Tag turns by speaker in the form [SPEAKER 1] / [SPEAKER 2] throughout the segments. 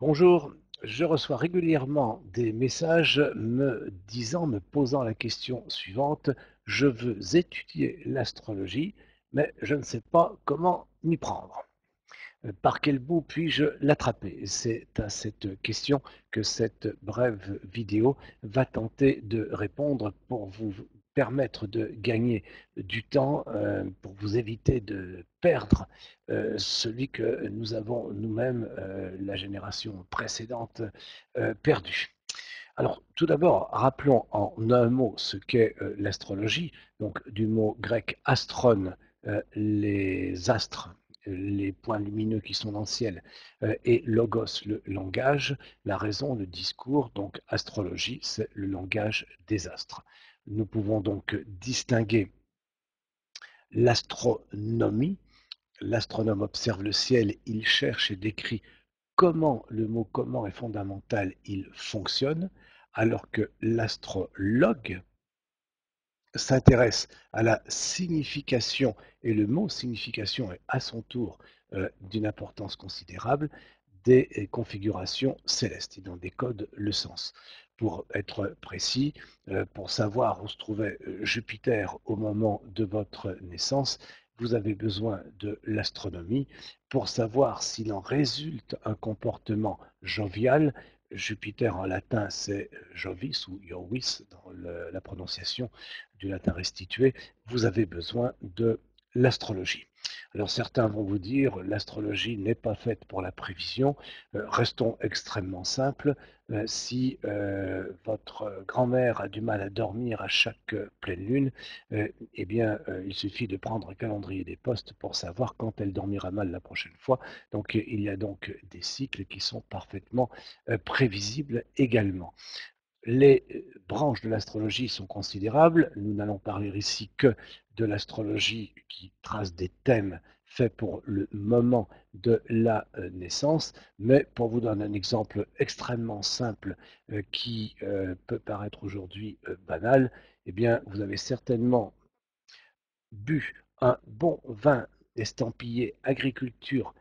[SPEAKER 1] Bonjour, je reçois régulièrement des messages me posant la question suivante. Je veux étudier l'astrologie, mais je ne sais pas comment m'y prendre. Par quel bout puis-je l'attraper? C'est à cette question que cette brève vidéo va tenter de répondre pour vous permettre de gagner du temps, pour vous éviter de perdre celui que nous avons nous-mêmes, la génération précédente, perdu. Alors, tout d'abord, rappelons en un mot ce qu'est l'astrologie, donc du mot grec astron, les astres, les points lumineux qui sont dans le ciel, et logos, le langage, la raison, le discours, donc astrologie, c'est le langage des astres. Nous pouvons donc distinguer l'astronomie. L'astronome observe le ciel, il cherche et décrit comment le mot comment est fondamental, il fonctionne, alors que l'astrologue s'intéresse à la signification, et le mot signification est à son tour d'une importance considérable, des configurations célestes. Il en décode le sens. Pour être précis, pour savoir où se trouvait Jupiter au moment de votre naissance, vous avez besoin de l'astronomie. Pour savoir s'il en résulte un comportement jovial, Jupiter en latin c'est Jovis ou Jovis dans la prononciation du latin restitué, vous avez besoin de l'astrologie. Alors certains vont vous dire l'astrologie n'est pas faite pour la prévision. Restons extrêmement simples. Si votre grand-mère a du mal à dormir à chaque pleine lune, eh bien il suffit de prendre un calendrier des postes pour savoir quand elle dormira mal la prochaine fois. Donc il y a donc des cycles qui sont parfaitement prévisibles également. Les branches de l'astrologie sont considérables. Nous n'allons parler ici que de l'astrologie qui trace des thèmes faits pour le moment de la naissance, mais pour vous donner un exemple extrêmement simple qui peut paraître aujourd'hui banal, eh bien, vous avez certainement bu un bon vin estampillé agriculture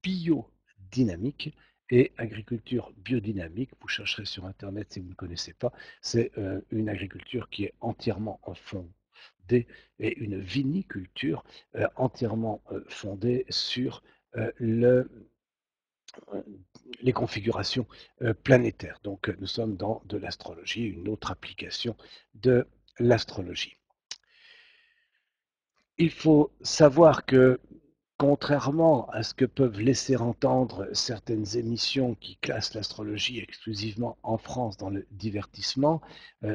[SPEAKER 1] biodynamique. Et agriculture biodynamique, vous chercherez sur Internet si vous ne connaissez pas, c'est une agriculture qui est entièrement fondée et une viniculture entièrement fondée sur le, euh, les configurations planétaires. Donc nous sommes dans de l'astrologie, une autre application de l'astrologie. Il faut savoir que, contrairement à ce que peuvent laisser entendre certaines émissions qui classent l'astrologie exclusivement en France dans le divertissement,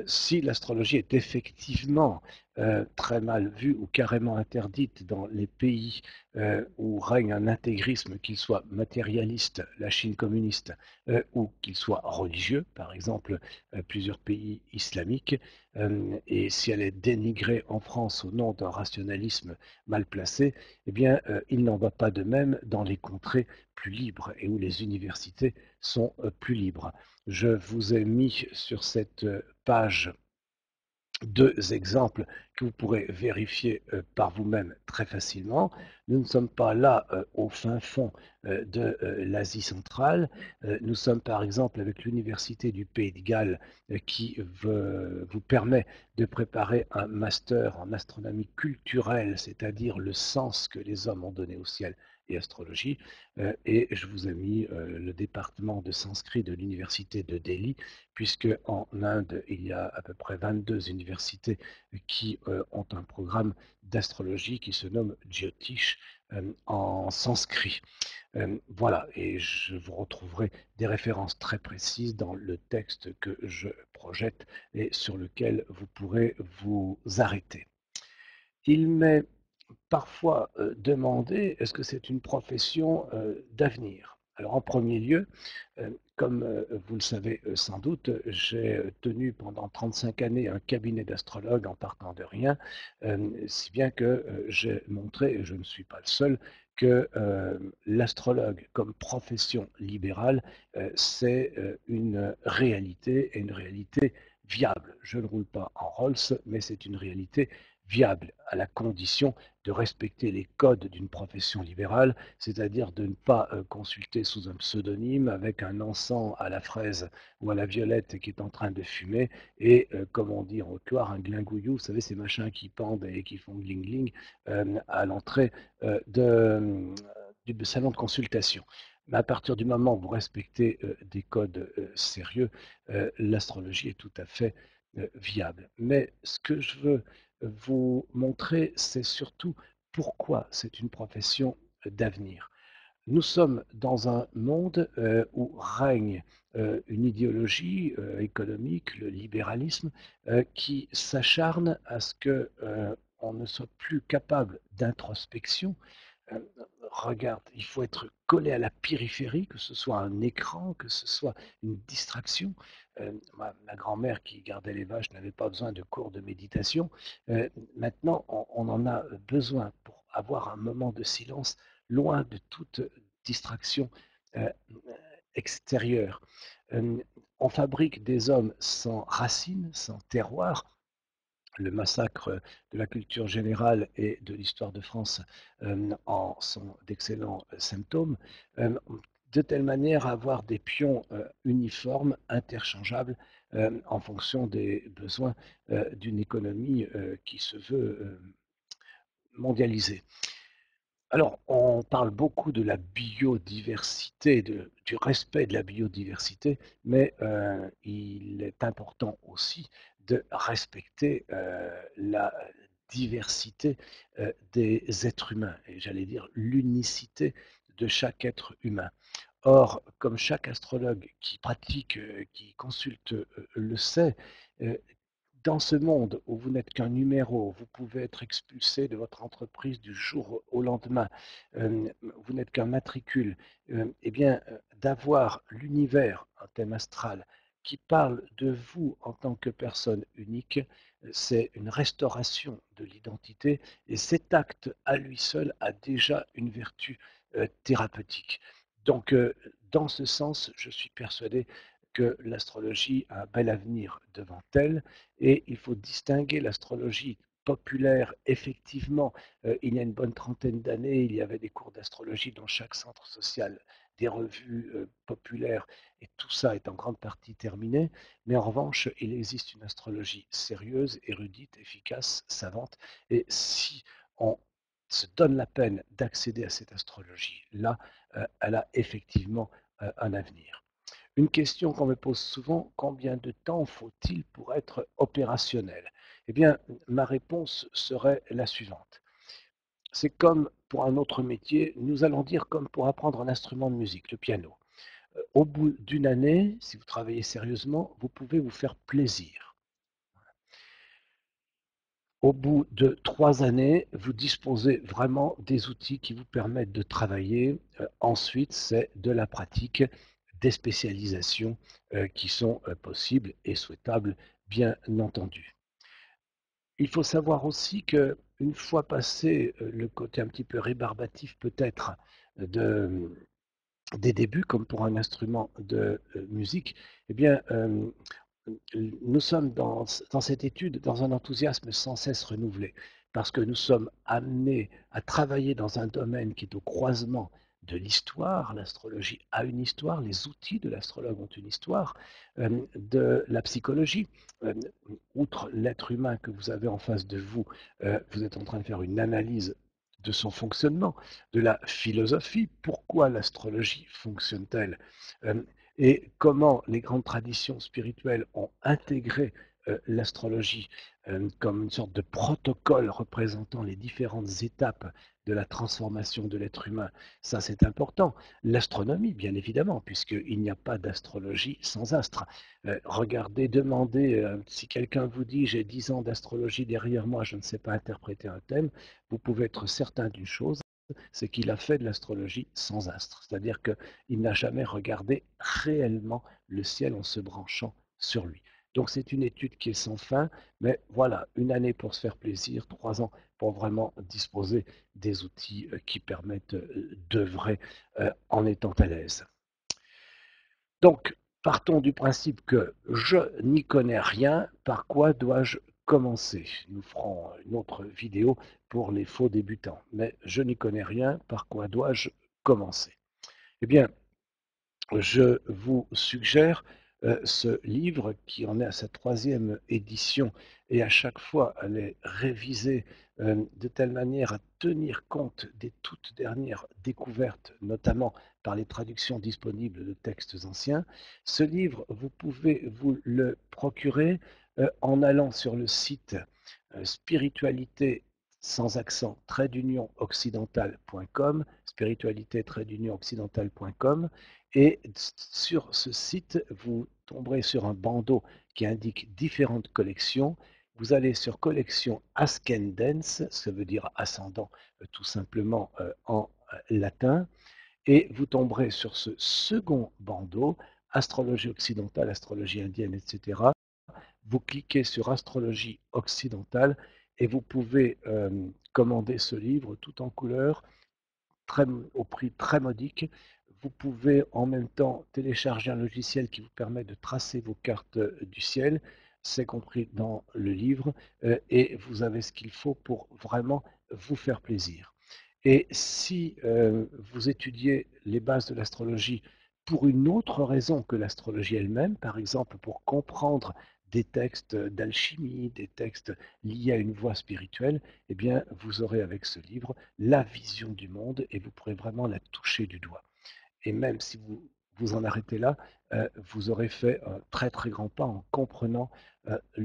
[SPEAKER 1] si l'astrologie est effectivement très mal vue ou carrément interdite dans les pays où règne un intégrisme, qu'il soit matérialiste, la Chine communiste, ou qu'il soit religieux, par exemple plusieurs pays islamiques, et si elle est dénigrée en France au nom d'un rationalisme mal placé, eh bien, il n'en va pas de même dans les contrées plus libres et où les universités sont plus libres. Je vous ai mis sur cette page deux exemples que vous pourrez vérifier par vous-même très facilement. Nous ne sommes pas là au fin fond de l'Asie centrale. Nous sommes par exemple avec l'Université du Pays de Galles qui vous permet de préparer un master en astronomie culturelle, c'est-à-dire le sens que les hommes ont donné au ciel et astrologie. Et je vous ai mis le département de sanskrit de l'Université de Delhi, puisque en Inde, il y a à peu près 22 universités qui ont un programme d'astrologie qui se nomme Jyotish en sanskrit. Voilà, et je vous retrouverai des références très précises dans le texte que je projette et sur lequel vous pourrez vous arrêter. Il m'est parfois demandé est-ce que c'est une profession d'avenir. Alors en premier lieu, comme vous le savez sans doute, j'ai tenu pendant 35 années un cabinet d'astrologue en partant de rien, si bien que j'ai montré, et je ne suis pas le seul, que l'astrologue comme profession libérale, c'est une réalité et une réalité viable. Je ne roule pas en Rolls, mais c'est une réalité viable à la condition de respecter les codes d'une profession libérale, c'est-à-dire de ne pas consulter sous un pseudonyme avec un encens à la fraise ou à la violette qui est en train de fumer et, comme on dit en Haute-Loire, un glingouillou, vous savez, ces machins qui pendent et qui font gling-gling à l'entrée du salon de consultation. Mais à partir du moment où vous respectez des codes sérieux, l'astrologie est tout à fait viable. Mais ce que je veux vous montrer, c'est surtout pourquoi c'est une profession d'avenir. Nous sommes dans un monde où règne une idéologie économique, le libéralisme, qui s'acharne à ce que on ne soit plus capable d'introspection. Euh, Regarde, il faut être collé à la périphérie, que ce soit un écran, que ce soit une distraction. Ma grand-mère qui gardait les vaches n'avait pas besoin de cours de méditation. Maintenant, on en a besoin pour avoir un moment de silence loin de toute distraction euh, extérieure. Euh, on fabrique des hommes sans racines, sans terroir. Le massacre de la culture générale et de l'histoire de France en sont d'excellents symptômes, euh, de telle manière à avoir des pions uniformes, interchangeables, en fonction des besoins d'une économie qui se veut mondialisée. Alors, on parle beaucoup de la biodiversité, du respect de la biodiversité, mais il est important aussi de respecter la diversité des êtres humains, et j'allais dire l'unicité de chaque être humain. Or, comme chaque astrologue qui pratique, qui consulte le sait, euh, dans ce monde où vous n'êtes qu'un numéro, vous pouvez être expulsé de votre entreprise du jour au lendemain, vous n'êtes qu'un matricule, eh bien, d'avoir l'univers, un thème astral, qui parle de vous en tant que personne unique, c'est une restauration de l'identité et cet acte à lui seul a déjà une vertu thérapeutique. Donc, dans ce sens, je suis persuadé que l'astrologie a un bel avenir devant elle et il faut distinguer l'astrologie populaire. Effectivement, il y a une bonne trentaine d'années, il y avait des cours d'astrologie dans chaque centre social, des revues populaires, et tout ça est en grande partie terminé. Mais en revanche, il existe une astrologie sérieuse, érudite, efficace, savante. Et si on se donne la peine d'accéder à cette astrologie-là, elle a effectivement un avenir. Une question qu'on me pose souvent, combien de temps faut-il pour être opérationnel? Eh bien, ma réponse serait la suivante. C'est comme pour un autre métier, nous allons dire comme pour apprendre un instrument de musique, le piano. Au bout d'une année, si vous travaillez sérieusement, vous pouvez vous faire plaisir. Au bout de 3 années, vous disposez vraiment des outils qui vous permettent de travailler. Ensuite, c'est de la pratique, des spécialisations qui sont possibles et souhaitables, bien entendu. Il faut savoir aussi que une fois passé le côté un petit peu rébarbatif peut-être de, des débuts, comme pour un instrument de musique, eh bien, nous sommes dans cette étude dans un enthousiasme sans cesse renouvelé, parce que nous sommes amenés à travailler dans un domaine qui est au croisement de l'histoire, l'astrologie a une histoire, les outils de l'astrologue ont une histoire, de la psychologie. Euh, Outre l'être humain que vous avez en face de vous, vous êtes en train de faire une analyse de son fonctionnement, de la philosophie, pourquoi l'astrologie fonctionne-t-elle, et comment les grandes traditions spirituelles ont intégré l'astrologie comme une sorte de protocole représentant les différentes étapes de la transformation de l'être humain. Ça, c'est important. L'astronomie, bien évidemment, puisqu'il n'y a pas d'astrologie sans astre. Regardez, demandez, si quelqu'un vous dit j'ai 10 ans d'astrologie derrière moi, je ne sais pas interpréter un thème, vous pouvez être certain d'une chose, c'est qu'il a fait de l'astrologie sans astre. C'est-à-dire qu'il n'a jamais regardé réellement le ciel en se branchant sur lui. Donc c'est une étude qui est sans fin, mais voilà, une année pour se faire plaisir, 3 ans pour vraiment disposer des outils qui permettent d'œuvrer en étant à l'aise. Donc, partons du principe que je n'y connais rien, par quoi dois-je commencer. Nous ferons une autre vidéo pour les faux débutants, mais je n'y connais rien, par quoi dois-je commencer? Eh bien, je vous suggère ce livre qui en est à sa troisième édition et à chaque fois elle est révisée de telle manière à tenir compte des toutes dernières découvertes, notamment par les traductions disponibles de textes anciens. Ce livre, vous pouvez vous le procurer en allant sur le site spiritualité sans accent occidental.com, spiritualité occidental.com, et sur ce site, vous tomberez sur un bandeau qui indique différentes collections. Vous allez sur collection Ascendens, ça veut dire ascendant tout simplement en latin, et vous tomberez sur ce second bandeau, astrologie occidentale, astrologie indienne, etc. Vous cliquez sur astrologie occidentale et vous pouvez commander ce livre tout en couleur très, au prix très modique. Vous pouvez en même temps télécharger un logiciel qui vous permet de tracer vos cartes du ciel, c'est compris dans le livre, et vous avez ce qu'il faut pour vraiment vous faire plaisir. Et si vous étudiez les bases de l'astrologie pour une autre raison que l'astrologie elle-même, par exemple pour comprendre des textes d'alchimie, des textes liés à une voie spirituelle, eh bien, vous aurez avec ce livre la vision du monde et vous pourrez vraiment la toucher du doigt. Et même si vous vous en arrêtez là, vous aurez fait un très très grand pas en comprenant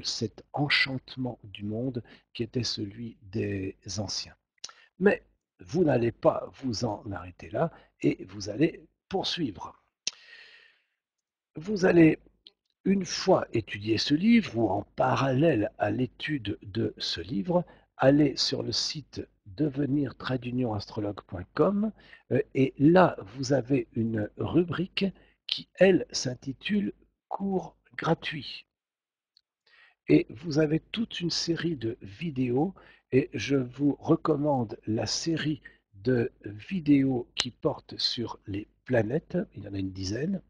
[SPEAKER 1] cet enchantement du monde qui était celui des anciens. Mais vous n'allez pas vous en arrêter là et vous allez poursuivre. Vous allez, une fois étudié ce livre ou en parallèle à l'étude de ce livre, aller sur le site devenir-astrologue.com et là, vous avez une rubrique qui, elle, s'intitule Cours gratuits. Et vous avez toute une série de vidéos et je vous recommande la série de vidéos qui portent sur les planètes, il y en a une dizaine,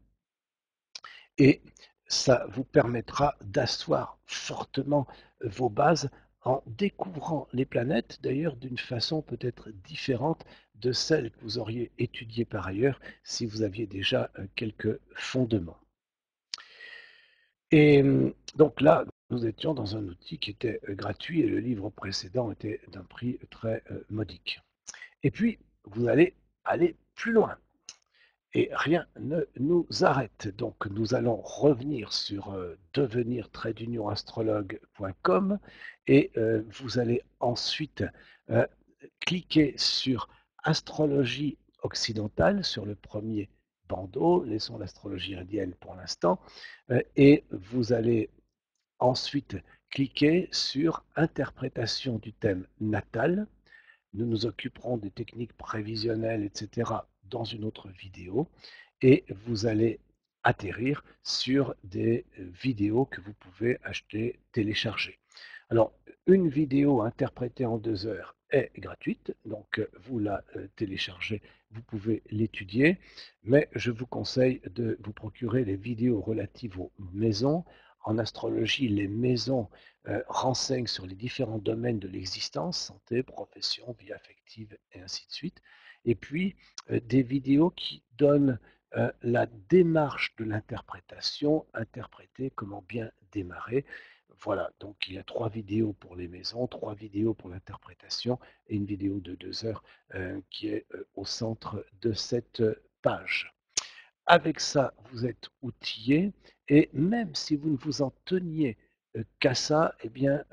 [SPEAKER 1] et ça vous permettra d'asseoir fortement vos bases en découvrant les planètes, d'ailleurs d'une façon peut-être différente de celle que vous auriez étudiée par ailleurs si vous aviez déjà quelques fondements. Et donc là, nous étions dans un outil qui était gratuit et le livre précédent était d'un prix très modique. Et puis, vous allez aller plus loin et rien ne nous arrête. Donc, nous allons revenir sur devenir-astrologue.com et vous allez ensuite euh, cliquer sur astrologie occidentale sur le premier bandeau, laissons l'astrologie indienne pour l'instant, et vous allez ensuite cliquer sur interprétation du thème natal. Nous nous occuperons des techniques prévisionnelles, etc., dans une autre vidéo. Et vous allez atterrir sur des vidéos que vous pouvez acheter, télécharger. Alors, une vidéo interprétée en 2 heures est gratuite, donc vous la téléchargez, vous pouvez l'étudier, mais je vous conseille de vous procurer les vidéos relatives aux maisons. En astrologie, les maisons renseignent sur les différents domaines de l'existence, santé, profession, vie affective et ainsi de suite. Et puis, des vidéos qui donnent la démarche de l'interprétation, interpréter, comment bien démarrer. Voilà, donc il y a 3 vidéos pour les maisons, 3 vidéos pour l'interprétation et une vidéo de 2 heures qui est au centre de cette page. Avec ça, vous êtes outillé et même si vous ne vous en teniez qu'à ça, eh bien,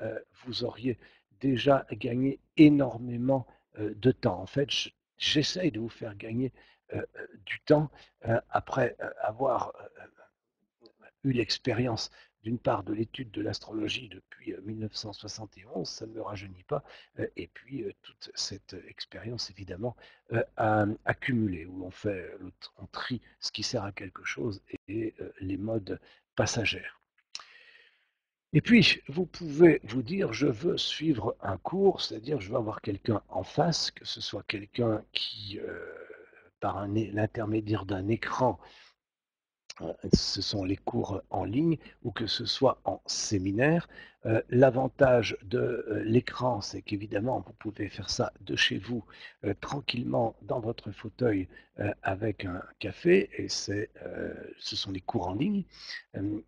[SPEAKER 1] vous auriez déjà gagné énormément de temps. En fait, j'essaye de vous faire gagner du temps après avoir eu l'expérience d'une part de l'étude de l'astrologie depuis 1971, ça ne me rajeunit pas, et puis toute cette expérience évidemment accumulée, où on trie ce qui sert à quelque chose et les modes passagères. Et puis, vous pouvez vous dire, je veux suivre un cours, c'est-à-dire je veux avoir quelqu'un en face, que ce soit quelqu'un qui, par l'intermédiaire d'un écran, Ce sont les cours en ligne ou que ce soit en séminaire. L'avantage de l'écran, c'est qu'évidemment, vous pouvez faire ça de chez vous, tranquillement dans votre fauteuil avec un café, et ce sont les cours en ligne. Euh,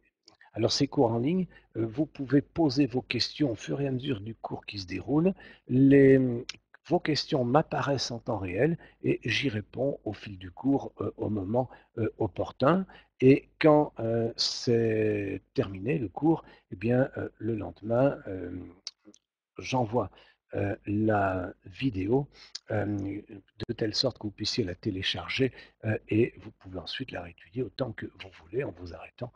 [SPEAKER 1] alors ces cours en ligne, vous pouvez poser vos questions au fur et à mesure du cours qui se déroule. Les, Vos questions m'apparaissent en temps réel et j'y réponds au fil du cours au moment opportun. Et quand c'est terminé le cours, eh bien, le lendemain, j'envoie la vidéo de telle sorte que vous puissiez la télécharger et vous pouvez ensuite la réétudier autant que vous voulez en vous arrêtant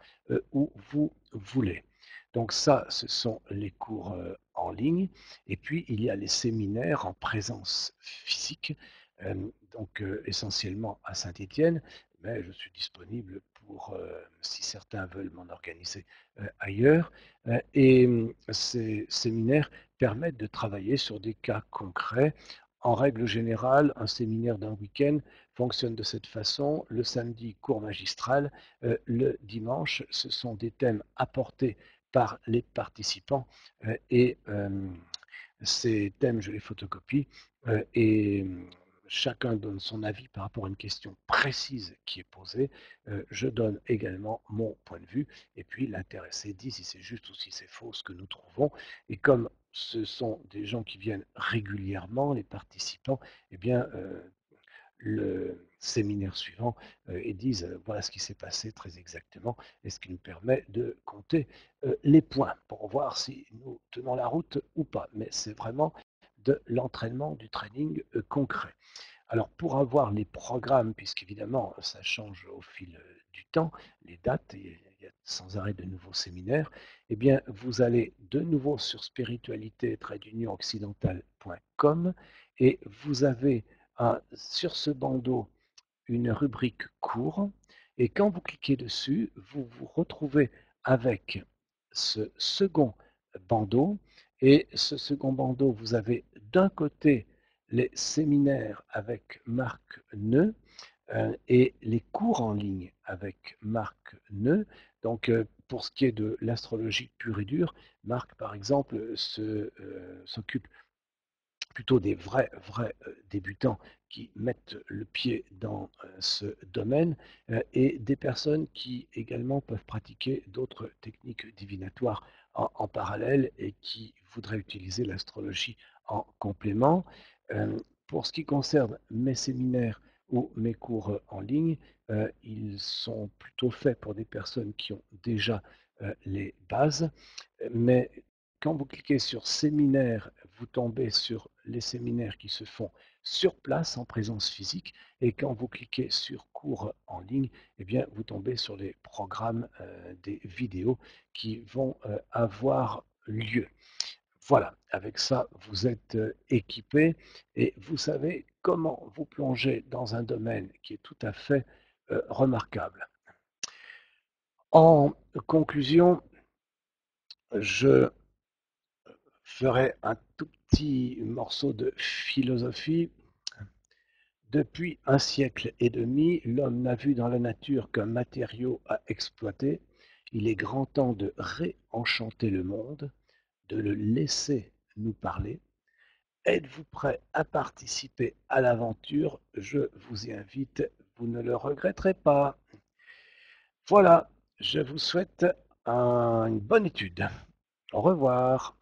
[SPEAKER 1] où vous voulez. Donc ça, ce sont les cours en ligne. Et puis, il y a les séminaires en présence physique, euh, donc essentiellement à Saint-Étienne, mais je suis disponible pour, si certains veulent m'en organiser ailleurs. Et ces séminaires permettent de travailler sur des cas concrets. En règle générale, un séminaire d'un week-end fonctionne de cette façon. Le samedi, cours magistral. Le dimanche, ce sont des thèmes apportés par les participants et ces thèmes, je les photocopie et chacun donne son avis par rapport à une question précise qui est posée. Je donne également mon point de vue et puis l'intéressé dit si c'est juste ou si c'est faux ce que nous trouvons. Et comme ce sont des gens qui viennent régulièrement, les participants, eh bien, le séminaire suivant et disent voilà ce qui s'est passé très exactement, et ce qui nous permet de compter les points pour voir si nous tenons la route ou pas. Mais c'est vraiment de l'entraînement, du training concret. Alors pour avoir les programmes, puisqu'évidemment ça change au fil du temps, les dates, il y a sans arrêt de nouveaux séminaires, eh bien vous allez de nouveau sur spiritualité-occidentale.com et vous avez sur ce bandeau une rubrique cours, et quand vous cliquez dessus, vous vous retrouvez avec ce second bandeau, et ce second bandeau, vous avez d'un côté les séminaires avec Marc Neu et les cours en ligne avec Marc Neu. Donc, pour ce qui est de l'astrologie pure et dure, Marc, par exemple, s'occupe plutôt des vrais débutants qui mettent le pied dans ce domaine et des personnes qui également peuvent pratiquer d'autres techniques divinatoires en parallèle et qui voudraient utiliser l'astrologie en complément. Euh, pour ce qui concerne mes séminaires ou mes cours en ligne, ils sont plutôt faits pour des personnes qui ont déjà les bases, mais quand vous cliquez sur séminaire, vous tombez sur les séminaires qui se font sur place en présence physique, et quand vous cliquez sur cours en ligne, eh bien, vous tombez sur les programmes des vidéos qui vont avoir lieu. Voilà, avec ça, vous êtes équipé et vous savez comment vous plonger dans un domaine qui est tout à fait remarquable. En conclusion, je ferai un tout petit morceau de philosophie. Depuis un siècle et demi, l'homme n'a vu dans la nature qu'un matériau à exploiter. Il est grand temps de réenchanter le monde, de le laisser nous parler. Êtes-vous prêt à participer à l'aventure? Je vous y invite, vous ne le regretterez pas. Voilà, je vous souhaite une bonne étude. Au revoir.